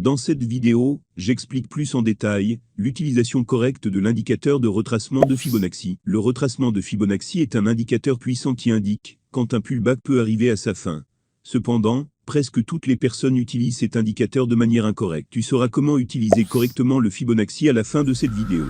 Dans cette vidéo, j'explique plus en détail l'utilisation correcte de l'indicateur de retracement de Fibonacci. Le retracement de Fibonacci est un indicateur puissant qui indique quand un pullback peut arriver à sa fin. Cependant, presque toutes les personnes utilisent cet indicateur de manière incorrecte. Tu sauras comment utiliser correctement le Fibonacci à la fin de cette vidéo.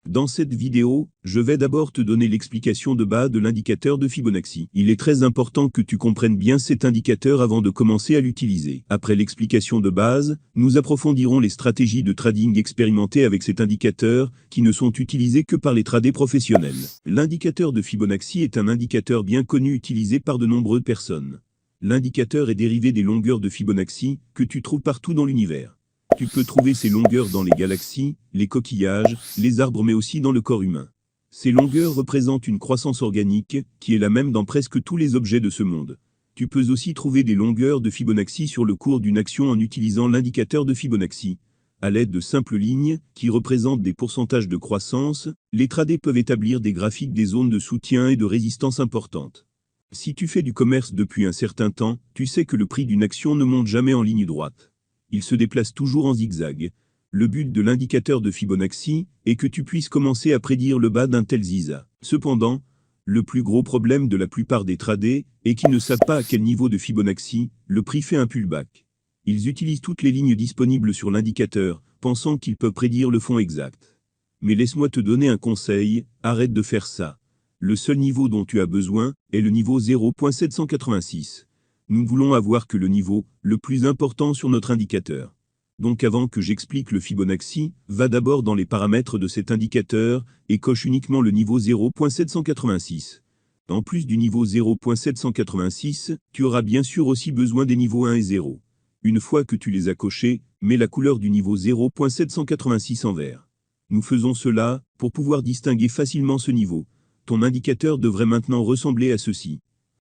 Dans cette vidéo, je vais d'abord te donner l'explication de base de l'indicateur de Fibonacci. Il est très important que tu comprennes bien cet indicateur avant de commencer à l'utiliser. Après l'explication de base, nous approfondirons les stratégies de trading expérimentées avec cet indicateur, qui ne sont utilisées que par les traders professionnels. L'indicateur de Fibonacci est un indicateur bien connu utilisé par de nombreuses personnes. L'indicateur est dérivé des longueurs de Fibonacci, que tu trouves partout dans l'univers. Tu peux trouver ces longueurs dans les galaxies, les coquillages, les arbres mais aussi dans le corps humain. Ces longueurs représentent une croissance organique, qui est la même dans presque tous les objets de ce monde. Tu peux aussi trouver des longueurs de Fibonacci sur le cours d'une action en utilisant l'indicateur de Fibonacci. À l'aide de simples lignes, qui représentent des pourcentages de croissance, les traders peuvent établir des graphiques des zones de soutien et de résistance importantes. Si tu fais du commerce depuis un certain temps, tu sais que le prix d'une action ne monte jamais en ligne droite. Il se déplace toujours en zigzag. Le but de l'indicateur de Fibonacci est que tu puisses commencer à prédire le bas d'un tel ziza. Cependant, le plus gros problème de la plupart des traders est qu'ils ne savent pas à quel niveau de Fibonacci le prix fait un pullback. Ils utilisent toutes les lignes disponibles sur l'indicateur, pensant qu'ils peuvent prédire le fond exact. Mais laisse-moi te donner un conseil, arrête de faire ça. Le seul niveau dont tu as besoin est le niveau 0.786. Nous voulons avoir que le niveau le plus important sur notre indicateur. Donc avant que j'explique le Fibonacci, va d'abord dans les paramètres de cet indicateur et coche uniquement le niveau 0.786. En plus du niveau 0.786, tu auras bien sûr aussi besoin des niveaux 1 et 0. Une fois que tu les as cochés, mets la couleur du niveau 0.786 en vert. Nous faisons cela pour pouvoir distinguer facilement ce niveau. Ton indicateur devrait maintenant ressembler à ceci.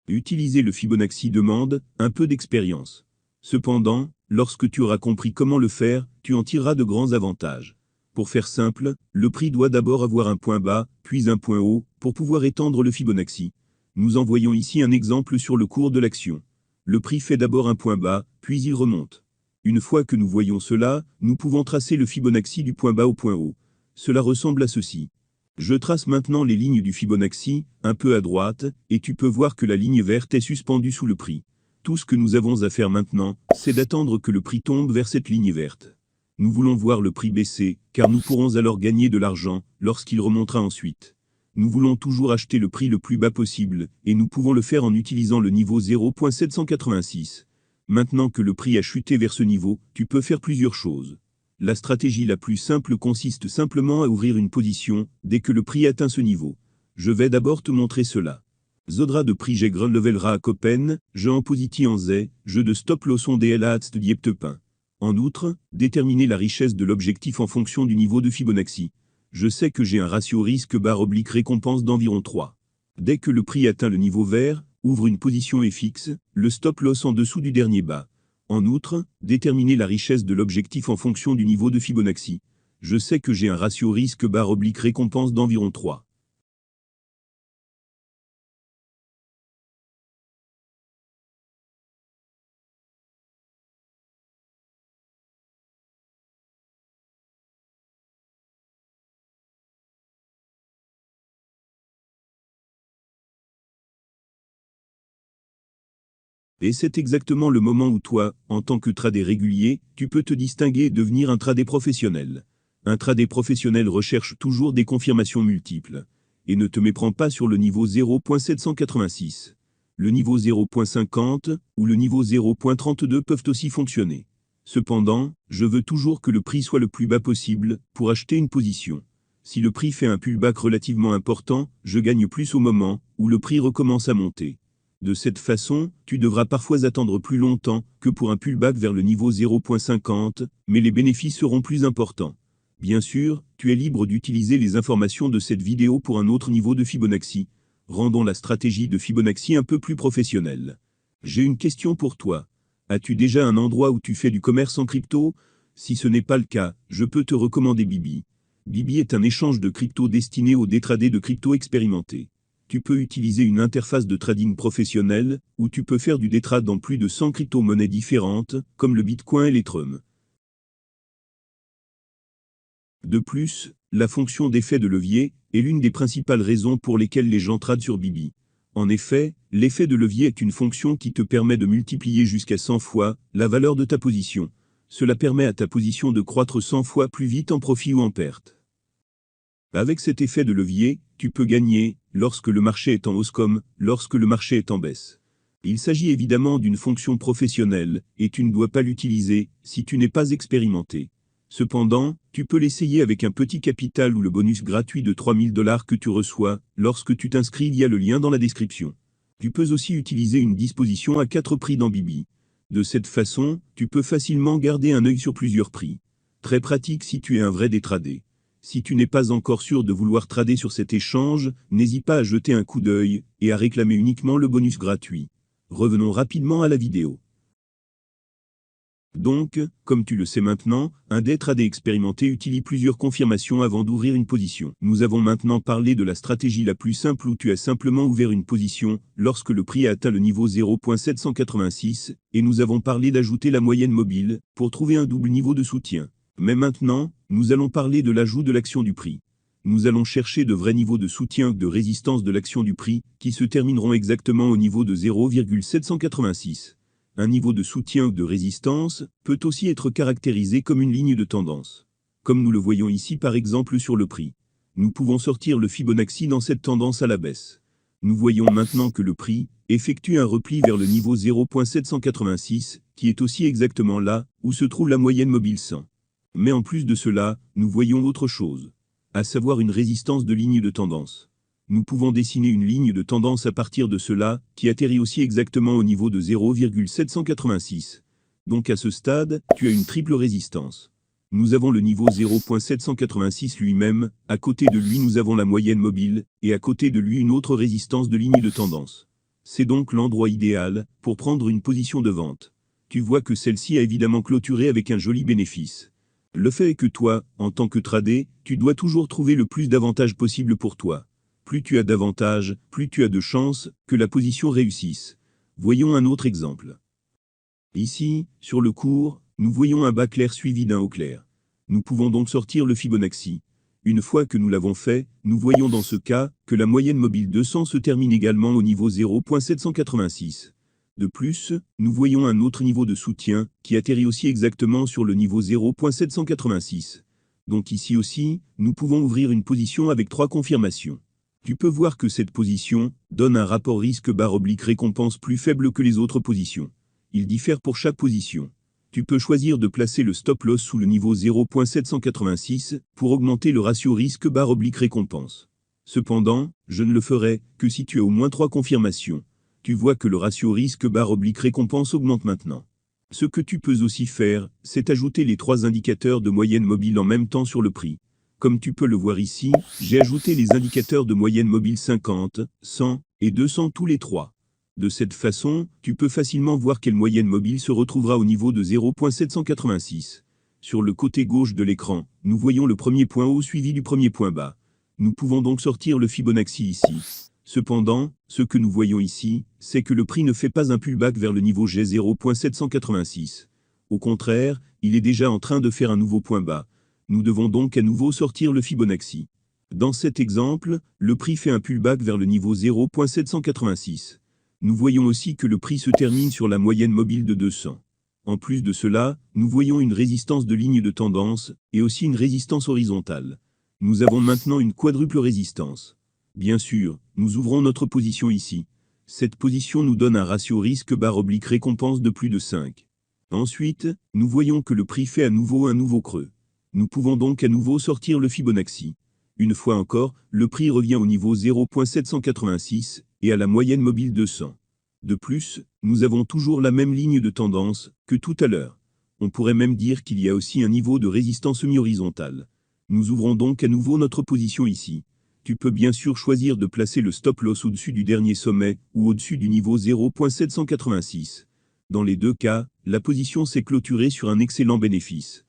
Utiliser le Fibonacci demande un peu d'expérience. Cependant, lorsque tu auras compris comment le faire, tu en tireras de grands avantages. Pour faire simple, le prix doit d'abord avoir un point bas, puis un point haut, pour pouvoir étendre le Fibonacci. Nous en voyons ici un exemple sur le cours de l'action. Le prix fait d'abord un point bas, puis il remonte. Une fois que nous voyons cela, nous pouvons tracer le Fibonacci du point bas au point haut. Cela ressemble à ceci. Je trace maintenant les lignes du Fibonacci, un peu à droite, et tu peux voir que la ligne verte est suspendue sous le prix. Tout ce que nous avons à faire maintenant, c'est d'attendre que le prix tombe vers cette ligne verte. Nous voulons voir le prix baisser, car nous pourrons alors gagner de l'argent, lorsqu'il remontera ensuite. Nous voulons toujours acheter le prix le plus bas possible, et nous pouvons le faire en utilisant le niveau 0.786. Maintenant que le prix a chuté vers ce niveau, tu peux faire plusieurs choses. La stratégie la plus simple consiste simplement à ouvrir une position dès que le prix atteint ce niveau. Je vais d'abord te montrer cela. Zodra de prix Grun levelra à Copen, je en positi en Z, jeu de stop loss on DLA de dieptepin. En outre, déterminer la richesse de l'objectif en fonction du niveau de Fibonacci. Je sais que j'ai un ratio risque/récompense d'environ 3. Dès que le prix atteint le niveau vert, ouvre une position et fixe le stop loss en dessous du dernier bas. En outre, déterminer la richesse de l'objectif en fonction du niveau de Fibonacci. Je sais que j'ai un ratio risque/récompense d'environ 3. Et c'est exactement le moment où toi, en tant que trader régulier, tu peux te distinguer et devenir un trader professionnel. Un trader professionnel recherche toujours des confirmations multiples. Et ne te méprends pas sur le niveau 0.786. Le niveau 0.50 ou le niveau 0.32 peuvent aussi fonctionner. Cependant, je veux toujours que le prix soit le plus bas possible pour acheter une position. Si le prix fait un pullback relativement important, je gagne plus au moment où le prix recommence à monter. De cette façon, tu devras parfois attendre plus longtemps que pour un pullback vers le niveau 0.50, mais les bénéfices seront plus importants. Bien sûr, tu es libre d'utiliser les informations de cette vidéo pour un autre niveau de Fibonacci. Rendons la stratégie de Fibonacci un peu plus professionnelle. J'ai une question pour toi. As-tu déjà un endroit où tu fais du commerce en crypto? Si ce n'est pas le cas, je peux te recommander Bibi. Bibi est un échange de crypto destiné aux détradés de crypto expérimentés. Tu peux utiliser une interface de trading professionnelle, ou tu peux faire du détrade dans plus de 100 crypto-monnaies différentes, comme le Bitcoin et l'Ethereum. De plus, la fonction d'effet de levier est l'une des principales raisons pour lesquelles les gens tradent sur Bibi. En effet, l'effet de levier est une fonction qui te permet de multiplier jusqu'à 100 fois la valeur de ta position. Cela permet à ta position de croître 100 fois plus vite en profit ou en perte. Avec cet effet de levier, tu peux gagner lorsque le marché est en hausse comme lorsque le marché est en baisse. Il s'agit évidemment d'une fonction professionnelle, et tu ne dois pas l'utiliser si tu n'es pas expérimenté. Cependant, tu peux l'essayer avec un petit capital ou le bonus gratuit de 3000 $ que tu reçois lorsque tu t'inscris via le lien dans la description. Tu peux aussi utiliser une disposition à 4 prix dans Bibi. De cette façon, tu peux facilement garder un œil sur plusieurs prix. Très pratique si tu es un vrai détradé. Si tu n'es pas encore sûr de vouloir trader sur cet échange, n'hésite pas à jeter un coup d'œil et à réclamer uniquement le bonus gratuit. Revenons rapidement à la vidéo. Donc, comme tu le sais maintenant, un day trader expérimenté utilise plusieurs confirmations avant d'ouvrir une position. Nous avons maintenant parlé de la stratégie la plus simple où tu as simplement ouvert une position lorsque le prix a atteint le niveau 0.786, et nous avons parlé d'ajouter la moyenne mobile pour trouver un double niveau de soutien. Mais maintenant, nous allons parler de l'ajout de l'action du prix. Nous allons chercher de vrais niveaux de soutien ou de résistance de l'action du prix qui se termineront exactement au niveau de 0,786. Un niveau de soutien ou de résistance peut aussi être caractérisé comme une ligne de tendance. Comme nous le voyons ici par exemple sur le prix. Nous pouvons sortir le Fibonacci dans cette tendance à la baisse. Nous voyons maintenant que le prix effectue un repli vers le niveau 0.786, qui est aussi exactement là où se trouve la moyenne mobile 100. Mais en plus de cela, nous voyons autre chose, à savoir une résistance de ligne de tendance. Nous pouvons dessiner une ligne de tendance à partir de cela, qui atterrit aussi exactement au niveau de 0,786. Donc à ce stade, tu as une triple résistance. Nous avons le niveau 0.786 lui-même, à côté de lui nous avons la moyenne mobile, et à côté de lui une autre résistance de ligne de tendance. C'est donc l'endroit idéal pour prendre une position de vente. Tu vois que celle-ci a évidemment clôturé avec un joli bénéfice. Le fait est que toi, en tant que trader, tu dois toujours trouver le plus d'avantages possible pour toi. Plus tu as d'avantages, plus tu as de chances que la position réussisse. Voyons un autre exemple. Ici, sur le cours, nous voyons un bas clair suivi d'un haut clair. Nous pouvons donc sortir le Fibonacci. Une fois que nous l'avons fait, nous voyons dans ce cas que la moyenne mobile 200 se termine également au niveau 0.786. De plus, nous voyons un autre niveau de soutien qui atterrit aussi exactement sur le niveau 0.786. Donc ici aussi, nous pouvons ouvrir une position avec 3 confirmations. Tu peux voir que cette position donne un rapport risque/récompense plus faible que les autres positions. Il diffère pour chaque position. Tu peux choisir de placer le stop-loss sous le niveau 0.786 pour augmenter le ratio risque/récompense. Cependant, je ne le ferai que si tu as au moins 3 confirmations. Tu vois que le ratio risque/récompense augmente maintenant. Ce que tu peux aussi faire, c'est ajouter les 3 indicateurs de moyenne mobile en même temps sur le prix. Comme tu peux le voir ici, j'ai ajouté les indicateurs de moyenne mobile 50, 100 et 200 tous les 3. De cette façon, tu peux facilement voir quelle moyenne mobile se retrouvera au niveau de 0.786. Sur le côté gauche de l'écran, nous voyons le premier point haut suivi du premier point bas. Nous pouvons donc sortir le Fibonacci ici. Cependant, ce que nous voyons ici, c'est que le prix ne fait pas un pullback vers le niveau G 0.786. Au contraire, il est déjà en train de faire un nouveau point bas. Nous devons donc à nouveau sortir le Fibonacci. Dans cet exemple, le prix fait un pullback vers le niveau 0.786. Nous voyons aussi que le prix se termine sur la moyenne mobile de 200. En plus de cela, nous voyons une résistance de ligne de tendance, et aussi une résistance horizontale. Nous avons maintenant une quadruple résistance. Bien sûr, nous ouvrons notre position ici. Cette position nous donne un ratio risque/récompense de plus de 5. Ensuite, nous voyons que le prix fait à nouveau un nouveau creux. Nous pouvons donc à nouveau sortir le Fibonacci. Une fois encore, le prix revient au niveau 0.786 et à la moyenne mobile 200. De plus, nous avons toujours la même ligne de tendance que tout à l'heure. On pourrait même dire qu'il y a aussi un niveau de résistance semi-horizontale. Nous ouvrons donc à nouveau notre position ici. Tu peux bien sûr choisir de placer le stop-loss au-dessus du dernier sommet ou au-dessus du niveau 0.786. Dans les deux cas, la position s'est clôturée sur un excellent bénéfice.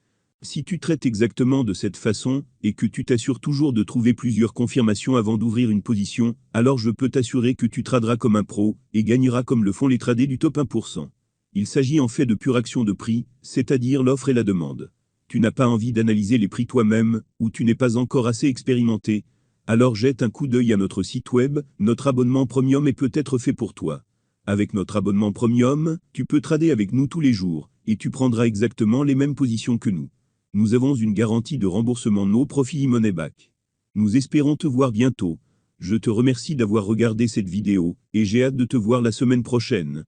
Si tu traites exactement de cette façon, et que tu t'assures toujours de trouver plusieurs confirmations avant d'ouvrir une position, alors je peux t'assurer que tu traderas comme un pro, et gagneras comme le font les traders du top 1%. Il s'agit en fait de pure action de prix, c'est-à-dire l'offre et la demande. Tu n'as pas envie d'analyser les prix toi-même, ou tu n'es pas encore assez expérimenté, alors jette un coup d'œil à notre site web, notre abonnement premium est peut-être fait pour toi. Avec notre abonnement premium, tu peux trader avec nous tous les jours, et tu prendras exactement les mêmes positions que nous. Nous avons une garantie de remboursement no profit money back. Nous espérons te voir bientôt. Je te remercie d'avoir regardé cette vidéo, et j'ai hâte de te voir la semaine prochaine.